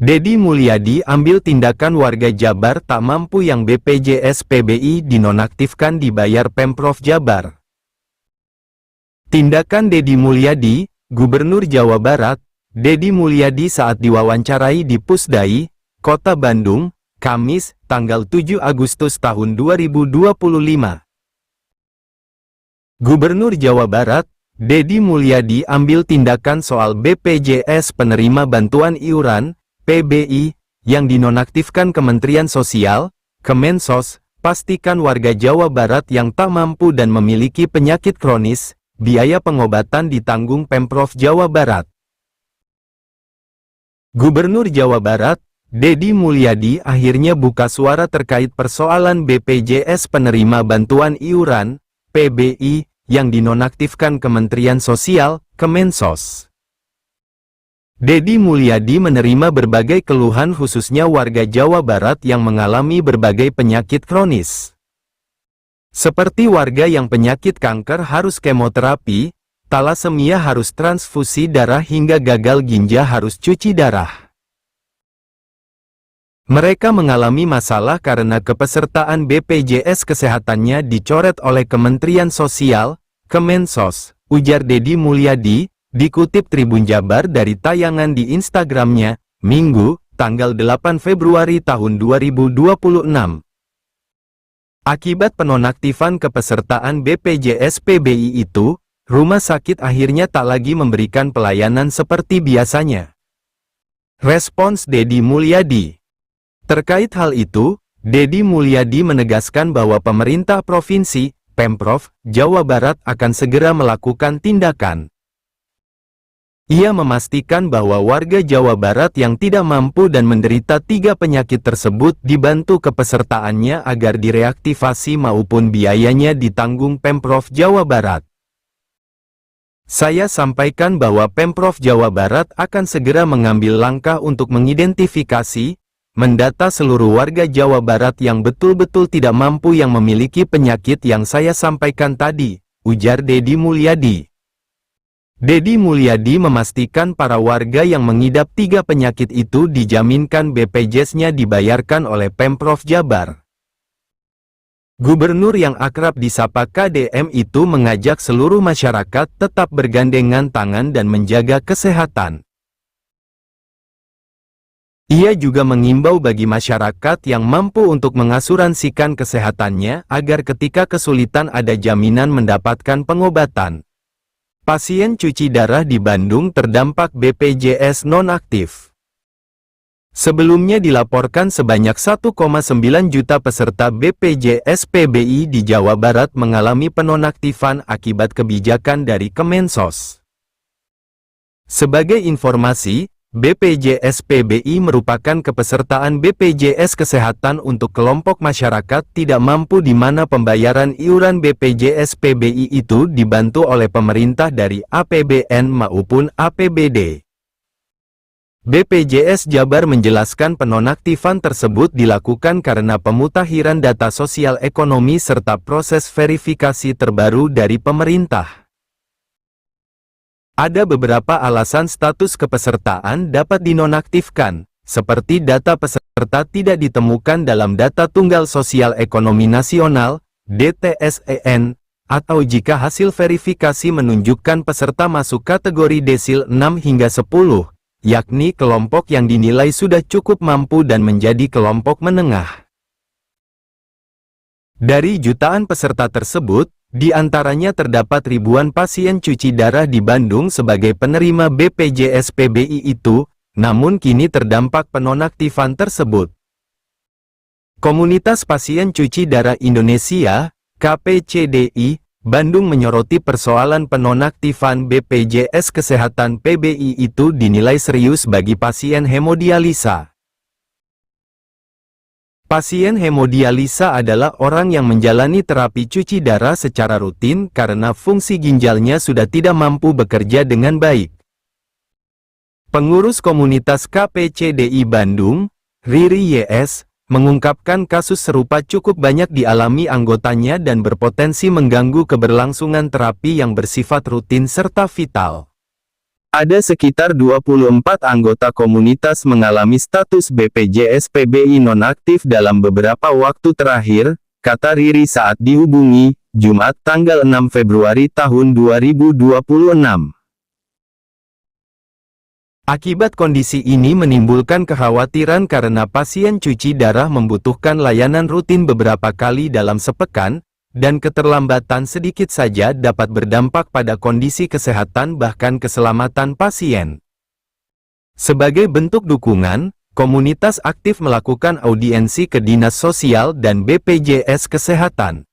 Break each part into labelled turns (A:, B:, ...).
A: Deddy Mulyadi ambil tindakan warga Jabar tak mampu yang BPJS PBI dinonaktifkan dibayar Pemprov Jabar. Tindakan Deddy Mulyadi, Gubernur Jawa Barat. Deddy Mulyadi saat diwawancarai di Pusdai, Kota Bandung, Kamis, tanggal 7 Agustus tahun 2025. Gubernur Jawa Barat, Deddy Mulyadi ambil tindakan soal BPJS penerima bantuan iuran, PBI, yang dinonaktifkan Kementerian Sosial, Kemensos. Pastikan warga Jawa Barat yang tak mampu dan memiliki penyakit kronis, biaya pengobatan ditanggung Pemprov Jawa Barat. Gubernur Jawa Barat, Deddy Mulyadi akhirnya buka suara terkait persoalan BPJS penerima bantuan iuran, PBI, yang dinonaktifkan Kementerian Sosial, Kemensos. Deddy Mulyadi menerima berbagai keluhan khususnya warga Jawa Barat yang mengalami berbagai penyakit kronis. Seperti warga yang penyakit kanker harus kemoterapi, talasemia harus transfusi darah hingga gagal ginjal harus cuci darah. Mereka mengalami masalah karena kepesertaan BPJS kesehatannya dicoret oleh Kementerian Sosial, Kemensos, ujar Deddy Mulyadi, dikutip Tribun Jabar dari tayangan di Instagramnya, Minggu, tanggal 8 Februari tahun 2026. Akibat penonaktifan kepesertaan BPJS PBI itu, rumah sakit akhirnya tak lagi memberikan pelayanan seperti biasanya. Respons Deddy Mulyadi. Terkait hal itu, Deddy Mulyadi menegaskan bahwa pemerintah provinsi, Pemprov, Jawa Barat akan segera melakukan tindakan. Ia memastikan bahwa warga Jawa Barat yang tidak mampu dan menderita 3 penyakit tersebut dibantu kepesertaannya agar direaktivasi maupun biayanya ditanggung Pemprov Jawa Barat. Saya sampaikan bahwa Pemprov Jawa Barat akan segera mengambil langkah untuk mengidentifikasi, mendata seluruh warga Jawa Barat yang betul-betul tidak mampu yang memiliki penyakit yang saya sampaikan tadi, ujar Deddy Mulyadi. Deddy Mulyadi memastikan para warga yang mengidap 3 penyakit itu dijaminkan BPJS-nya dibayarkan oleh Pemprov Jabar. Gubernur yang akrab disapa KDM itu mengajak seluruh masyarakat tetap bergandengan tangan dan menjaga kesehatan. Ia juga mengimbau bagi masyarakat yang mampu untuk mengasuransikan kesehatannya agar ketika kesulitan ada jaminan mendapatkan pengobatan. Pasien cuci darah di Bandung terdampak BPJS nonaktif. Sebelumnya dilaporkan sebanyak 1,9 juta peserta BPJS PBI di Jawa Barat mengalami penonaktifan akibat kebijakan dari Kemensos. Sebagai informasi, BPJS PBI merupakan kepesertaan BPJS Kesehatan untuk kelompok masyarakat tidak mampu di mana pembayaran iuran BPJS PBI itu dibantu oleh pemerintah dari APBN maupun APBD. BPJS Jabar menjelaskan penonaktifan tersebut dilakukan karena pemutakhiran data sosial ekonomi serta proses verifikasi terbaru dari pemerintah. Ada beberapa alasan status kepesertaan dapat dinonaktifkan, seperti data peserta tidak ditemukan dalam Data Tunggal Sosial Ekonomi Nasional, DTSEN, atau jika hasil verifikasi menunjukkan peserta masuk kategori desil 6 hingga 10, yakni kelompok yang dinilai sudah cukup mampu dan menjadi kelompok menengah. Dari jutaan peserta tersebut, di antaranya terdapat ribuan pasien cuci darah di Bandung sebagai penerima BPJS PBI itu, namun kini terdampak penonaktifan tersebut. Komunitas Pasien Cuci Darah Indonesia, KPCDI, Bandung menyoroti persoalan penonaktifan BPJS Kesehatan PBI itu dinilai serius bagi pasien hemodialisa. Pasien hemodialisa adalah orang yang menjalani terapi cuci darah secara rutin karena fungsi ginjalnya sudah tidak mampu bekerja dengan baik. Pengurus komunitas KPCDI Bandung, Riri YS, mengungkapkan kasus serupa cukup banyak dialami anggotanya dan berpotensi mengganggu keberlangsungan terapi yang bersifat rutin serta vital. Ada sekitar 24 anggota komunitas mengalami status BPJS PBI nonaktif dalam beberapa waktu terakhir, kata Riri saat dihubungi, Jumat tanggal 6 Februari tahun 2026. Akibat kondisi ini menimbulkan kekhawatiran karena pasien cuci darah membutuhkan layanan rutin beberapa kali dalam sepekan, dan keterlambatan sedikit saja dapat berdampak pada kondisi kesehatan bahkan keselamatan pasien. Sebagai bentuk dukungan, komunitas aktif melakukan audiensi ke Dinas Sosial dan BPJS Kesehatan.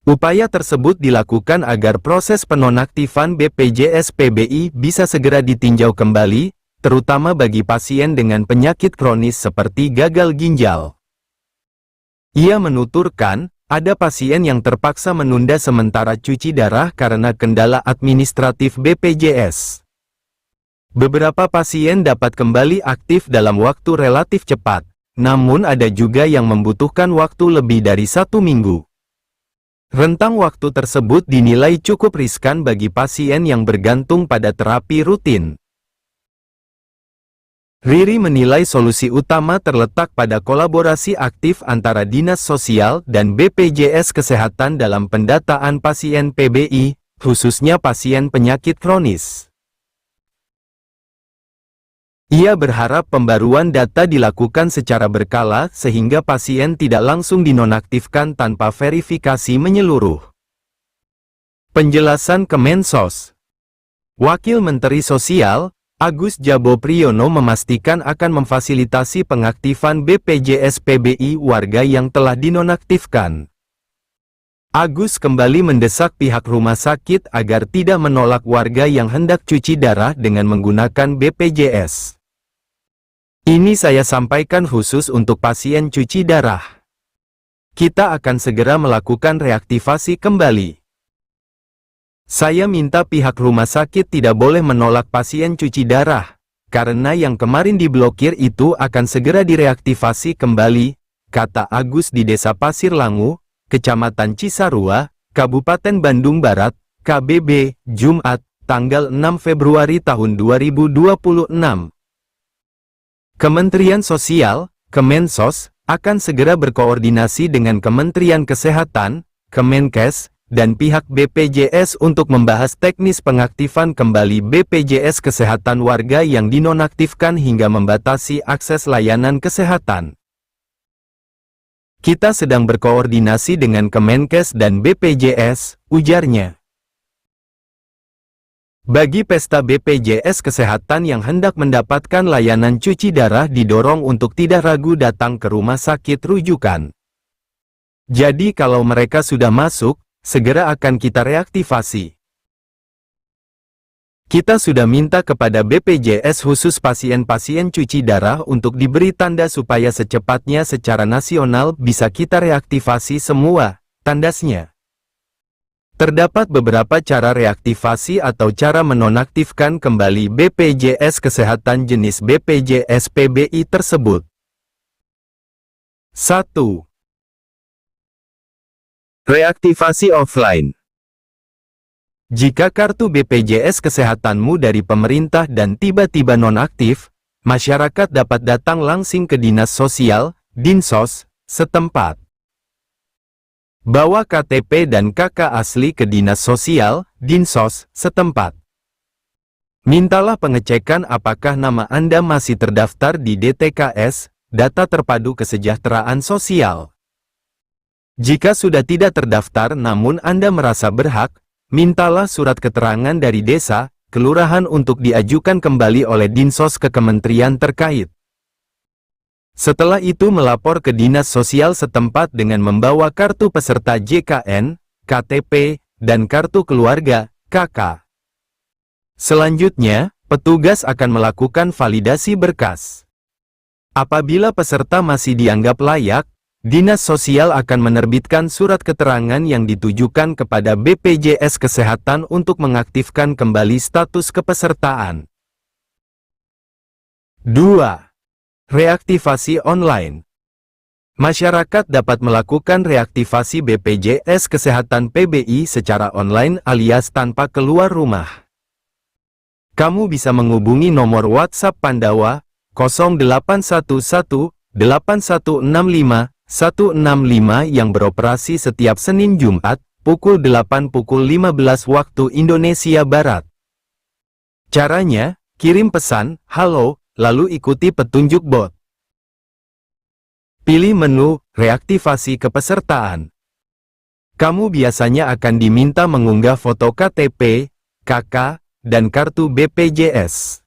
A: Upaya tersebut dilakukan agar proses penonaktifan BPJS PBI bisa segera ditinjau kembali, terutama bagi pasien dengan penyakit kronis seperti gagal ginjal. Ia menuturkan, ada pasien yang terpaksa menunda sementara cuci darah karena kendala administratif BPJS. Beberapa pasien dapat kembali aktif dalam waktu relatif cepat, namun ada juga yang membutuhkan waktu lebih dari 1 minggu. Rentang waktu tersebut dinilai cukup riskan bagi pasien yang bergantung pada terapi rutin. Riri menilai solusi utama terletak pada kolaborasi aktif antara Dinas Sosial dan BPJS Kesehatan dalam pendataan pasien PBI, khususnya pasien penyakit kronis. Ia berharap pembaruan data dilakukan secara berkala sehingga pasien tidak langsung dinonaktifkan tanpa verifikasi menyeluruh. Penjelasan Kemensos. Wakil Menteri Sosial, Agus Jabo Priyono memastikan akan memfasilitasi pengaktifan BPJS PBI warga yang telah dinonaktifkan. Agus kembali mendesak pihak rumah sakit agar tidak menolak warga yang hendak cuci darah dengan menggunakan BPJS. Ini saya sampaikan khusus untuk pasien cuci darah. Kita akan segera melakukan reaktivasi kembali. Saya minta pihak rumah sakit tidak boleh menolak pasien cuci darah, karena yang kemarin diblokir itu akan segera direaktivasi kembali, kata Agus di Desa Pasir Langu, Kecamatan Cisarua, Kabupaten Bandung Barat, KBB, Jumat, tanggal 6 Februari tahun 2026. Kementerian Sosial, Kemensos, akan segera berkoordinasi dengan Kementerian Kesehatan, Kemenkes, dan pihak BPJS untuk membahas teknis pengaktifan kembali BPJS Kesehatan warga yang dinonaktifkan hingga membatasi akses layanan kesehatan. Kita sedang berkoordinasi dengan Kemenkes dan BPJS, ujarnya. Bagi pesta BPJS Kesehatan yang hendak mendapatkan layanan cuci darah didorong untuk tidak ragu datang ke rumah sakit rujukan. Jadi kalau mereka sudah masuk, segera akan kita reaktivasi. Kita sudah minta kepada BPJS khusus pasien-pasien cuci darah untuk diberi tanda supaya secepatnya secara nasional bisa kita reaktivasi semua, tandasnya. Terdapat beberapa cara reaktivasi atau cara menonaktifkan kembali BPJS Kesehatan jenis BPJS PBI tersebut. 1. Reaktivasi offline. Jika kartu BPJS Kesehatanmu dari pemerintah dan tiba-tiba nonaktif, masyarakat dapat datang langsung ke Dinas Sosial, Dinsos, setempat. Bawa KTP dan KK asli ke Dinas Sosial, Dinsos, setempat. Mintalah pengecekan apakah nama Anda masih terdaftar di DTKS, Data Terpadu Kesejahteraan Sosial. Jika sudah tidak terdaftar namun Anda merasa berhak, mintalah surat keterangan dari desa, kelurahan untuk diajukan kembali oleh Dinsos ke kementerian terkait. Setelah itu melapor ke Dinas Sosial setempat dengan membawa kartu peserta JKN, KTP, dan kartu keluarga, KK. Selanjutnya, petugas akan melakukan validasi berkas. Apabila peserta masih dianggap layak, Dinas Sosial akan menerbitkan surat keterangan yang ditujukan kepada BPJS Kesehatan untuk mengaktifkan kembali status kepesertaan. 2. Reaktivasi online. Masyarakat dapat melakukan reaktivasi BPJS Kesehatan PBI secara online alias tanpa keluar rumah. Kamu bisa menghubungi nomor WhatsApp Pandawa 08118165 yang beroperasi setiap Senin Jumat pukul 8:15 waktu Indonesia Barat. Caranya, kirim pesan "Halo", lalu ikuti petunjuk bot. Pilih menu reaktivasi kepesertaan. Kamu biasanya akan diminta mengunggah foto KTP, KK, dan kartu BPJS.